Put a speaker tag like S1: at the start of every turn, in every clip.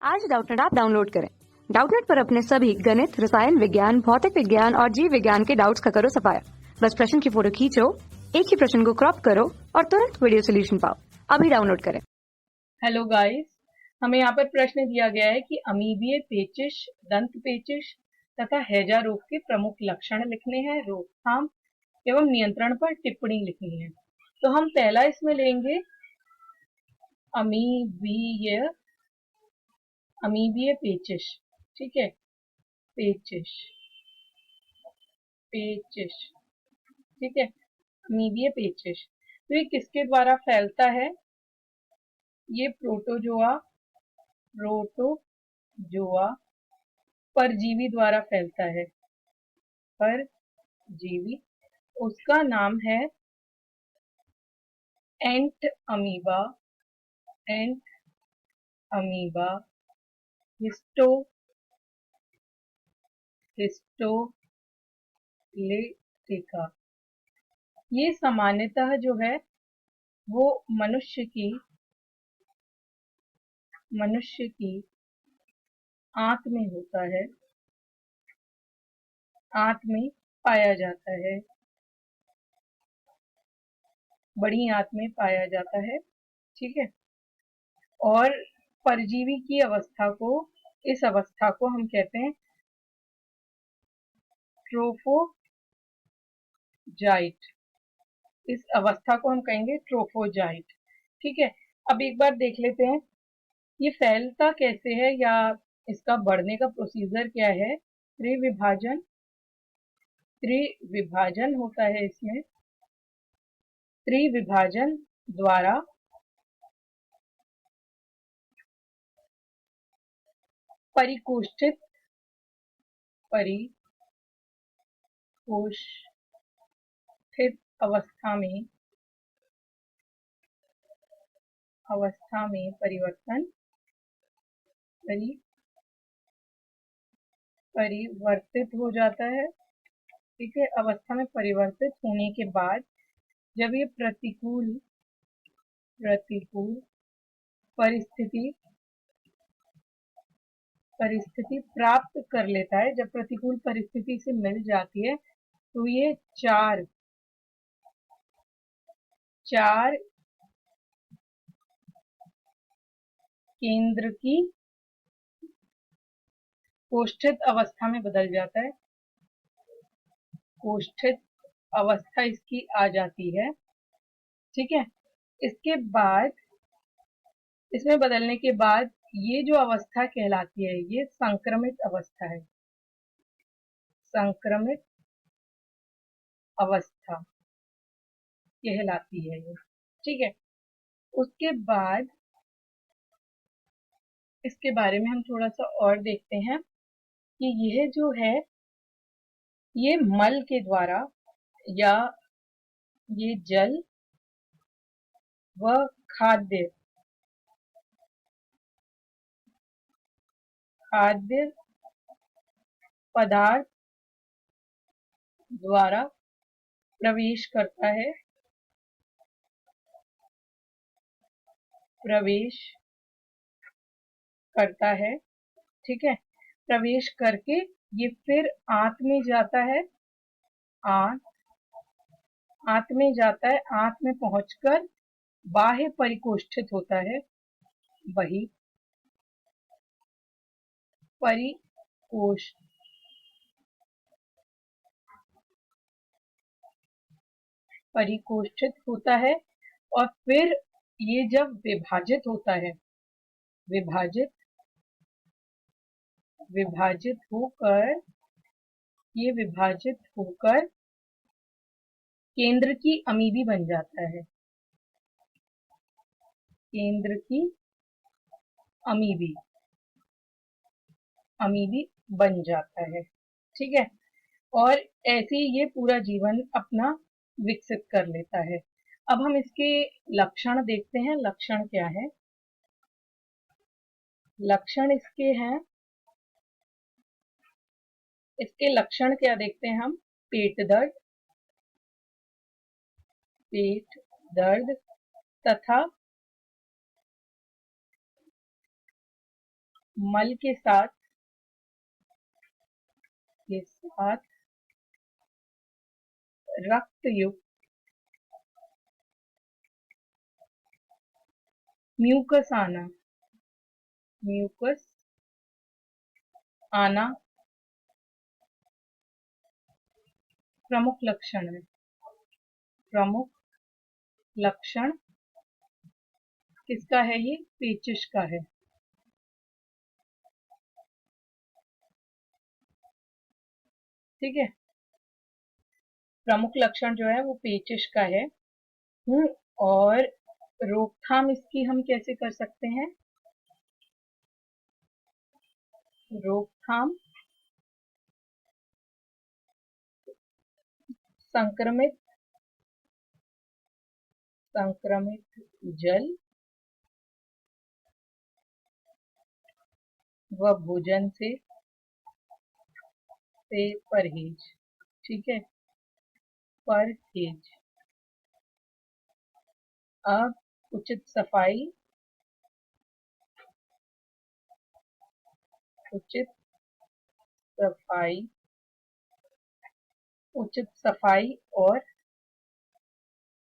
S1: आज Doubtnut app download करें। Doubtnut पर अपने सभी गणित, रसायन विज्ञान, भौतिक विज्ञान और जीव विज्ञान के डाउट्स का करो सफाया। बस प्रश्न की फोटो खींचो, एक ही प्रश्न को क्रॉप करो और तुरंत वीडियो सोल्यूशन पाओ। अभी डाउनलोड करें।
S2: हेलो गाइस, हमें यहाँ पर प्रश्न दिया गया है कि अमीबीय पेचिश, दंत पेचिश तथा हैजा रोग के प्रमुख लक्षण लिखने हैं, रोकथाम एवं नियंत्रण पर टिप्पणी लिखनी है। तो हम पहला इसमें लेंगे अमीबीय पेचिश। ठीक है, पेचिश पेचिश ठीक है, अमीबीय पेचिश। तो ये किसके द्वारा फैलता है? ये प्रोटोजोआ परजीवी द्वारा फैलता है। परजीवी, उसका नाम है एंट अमीबा हिस्टोलेटिका। ये सामान्यतः जो है वो मनुष्य की आंत में होता है, आंत में पाया जाता है, बड़ी आंत में पाया जाता है। ठीक है, और परजीवी की इस अवस्था को हम कहते हैं ट्रोफोजाइट। इस अवस्था को हम कहेंगे ट्रोफोजाइट। ठीक है, अब एक बार देख लेते हैं ये फैलता कैसे है या इसका बढ़ने का प्रोसीजर क्या है। त्रिविभाजन होता है इसमें। त्रिविभाजन द्वारा परिकोष्ठित अवस्था में परिवर्तित हो जाता है। ठीक है, अवस्था में परिवर्तित होने के बाद जब ये प्रतिकूल परिस्थिति प्राप्त कर लेता है, जब प्रतिकूल परिस्थिति से मिल जाती है तो ये चार केंद्र की कोष्ठित अवस्था में बदल जाता है। कोष्ठित अवस्था इसकी आ जाती है। ठीक है, इसके बाद इसमें बदलने के बाद ये जो अवस्था कहलाती है ये संक्रमित अवस्था है। संक्रमित अवस्था कहलाती है ये। ठीक है, उसके बाद इसके बारे में हम थोड़ा सा और देखते हैं कि यह जो है ये मल के द्वारा या ये जल व खाद्य पदार्थ द्वारा प्रवेश करता है। ठीक है, प्रवेश करके ये फिर आंत में जाता है। आंत में पहुंचकर बाह्य परिकोष्ठित होता है। वही परिकोष्ठित होता है और फिर ये जब विभाजित होता है, विभाजित होकर केंद्र की अमीबी बन जाता है। केंद्र की अमीबी बन जाता है। ठीक है, और ऐसे ही ये पूरा जीवन अपना विकसित कर लेता है। अब हम इसके लक्षण देखते हैं। लक्षण क्या है? लक्षण इसके लक्षण क्या देखते हैं हम? पेट दर्द तथा मल के साथ रक्त युक्त म्यूकस आना प्रमुख लक्षण है। प्रमुख लक्षण किसका है? ये पेचिश का है। ठीक है, प्रमुख लक्षण जो है वो पेचिश का है। और रोकथाम इसकी हम कैसे कर सकते हैं? रोकथाम संक्रमित जल व भोजन से परहेज। ठीक है, परहेज। अब उचित सफाई और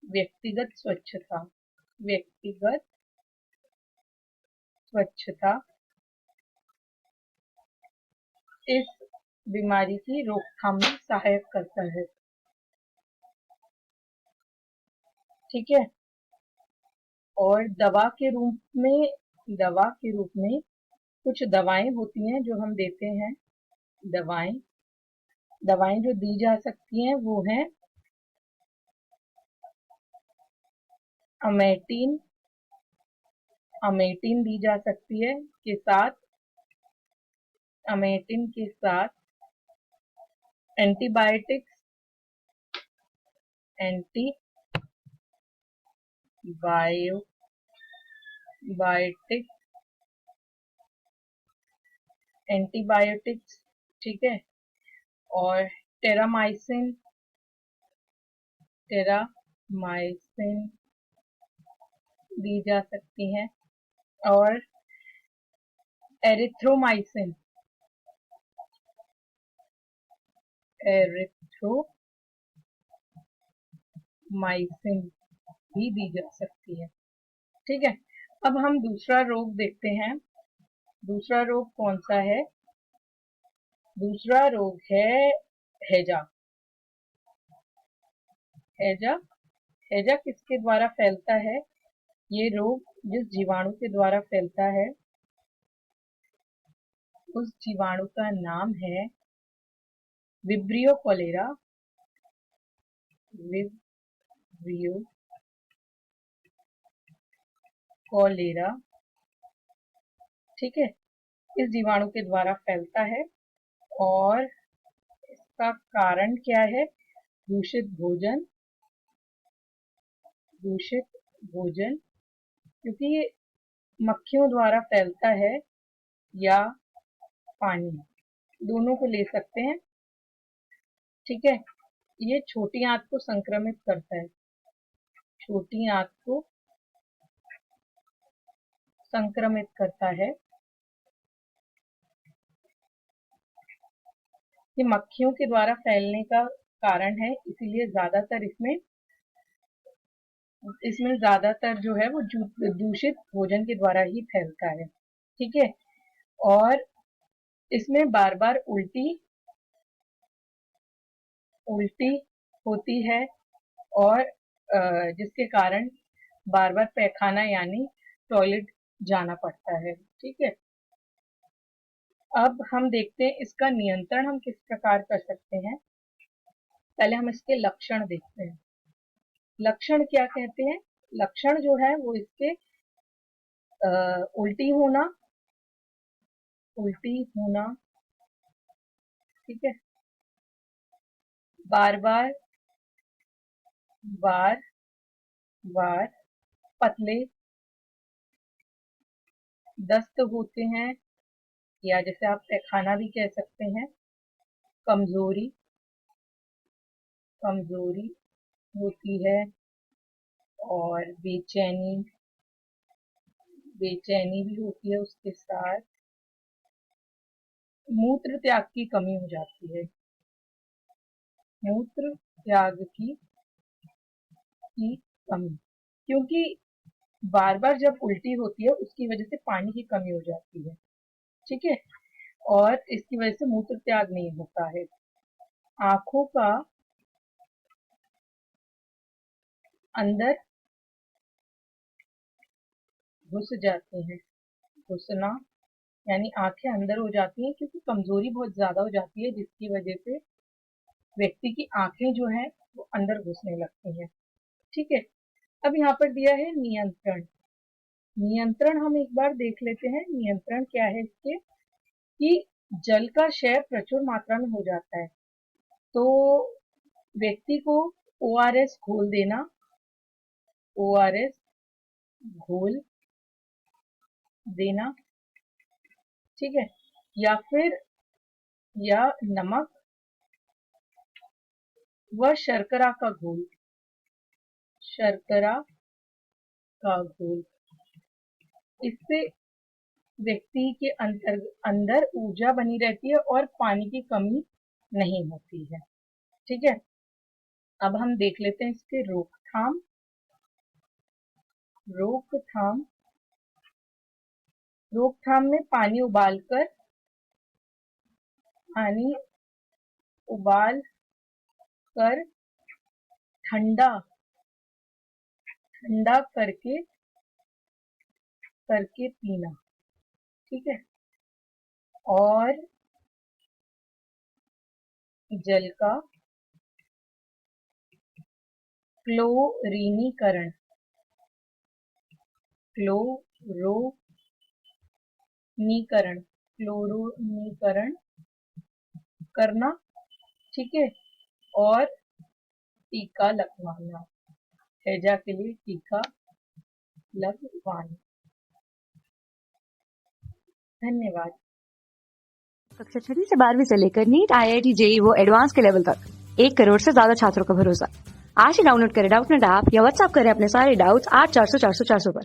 S2: व्यक्तिगत स्वच्छता इस बीमारी की रोकथाम में सहायक करता है। ठीक है, और दवा के रूप में कुछ दवाएं होती हैं जो हम देते हैं। दवाएं जो दी जा सकती हैं वो हैं अमेटिन दी जा सकती है अमेटिन के साथ एंटीबायोटिक्स ठीक है, और टेरामाइसिन दी जा सकती हैं, और एरिथ्रोमाइसिन भी दी जा सकती है। ठीक है, अब हम दूसरा रोग देखते हैं। दूसरा रोग कौन सा है? दूसरा रोग है हैजा। हैजा किसके द्वारा फैलता है? ये रोग जिस जीवाणु के द्वारा फैलता है उस जीवाणु का नाम है विब्रियो कॉलेरा। ठीक है, इस जीवाणु के द्वारा फैलता है और इसका कारण क्या है? दूषित भोजन, क्योंकि ये मक्खियों द्वारा फैलता है या पानी, दोनों को ले सकते हैं। ठीक है, ये छोटी आंत को संक्रमित करता है। छोटी आंत को संक्रमित करता है। ये मक्खियों के द्वारा फैलने का कारण है, इसीलिए इसमें ज्यादातर जो है वो दूषित भोजन के द्वारा ही फैलता है। ठीक है, और इसमें बार बार उल्टी होती है और जिसके कारण बार बार पैखाना यानी टॉयलेट जाना पड़ता है। ठीक है, अब हम देखते हैं इसका नियंत्रण हम किस प्रकार कर सकते हैं। पहले हम इसके लक्षण देखते हैं। लक्षण क्या कहते हैं? लक्षण जो है वो इसके उल्टी होना। ठीक है, बार बार पतले दस्त होते हैं, या जैसे आप पैखाना भी कह सकते हैं। कमजोरी होती है, और बेचैनी भी होती है उसके साथ। मूत्र त्याग की कमी हो जाती है, मूत्र त्याग की कमी, क्योंकि बार बार जब उल्टी होती है उसकी वजह से पानी की कमी हो जाती है, ठीक है, और इसकी वजह से मूत्र त्याग नहीं होता है। आंखों का अंदर घुस जाते हैं, घुसना यानी आंखें अंदर हो जाती हैं, क्योंकि कमजोरी बहुत ज्यादा हो जाती है जिसकी वजह से व्यक्ति की आंखें जो है वो अंदर घुसने लगती हैं, ठीक है। अब यहाँ पर दिया है नियंत्रण। नियंत्रण हम एक बार देख लेते हैं, नियंत्रण क्या है इसके, कि जल का क्षय प्रचुर मात्रा में हो जाता है, तो व्यक्ति को ओआरएस घोल देना, ओआरएस घोल देना, ठीक है, या नमक व शर्करा का घोल, शर्करा का घोल, इससे व्यक्ति के अंदर ऊर्जा बनी रहती है और पानी की कमी नहीं होती है, ठीक है। अब हम देख लेते हैं इसके रोकथाम। रोकथाम, रोकथाम में पानी उबाल कर ठंडा करके पीना, ठीक है, और जल का क्लोरीनीकरण करना, ठीक है, और टीका लगवाना, हैजा के लिए टीका लगवाना। धन्यवाद।
S1: कक्षा 6वीं से 12वीं से लेकर नीट, IIT, JEE वो एडवांस के लेवल तक 1 करोड़ से ज्यादा छात्रों का भरोसा। आज ही डाउनलोड करें डाउटनेट ऐप या व्हाट्सएप करें अपने सारे डाउट्स 8400 400 400 पर।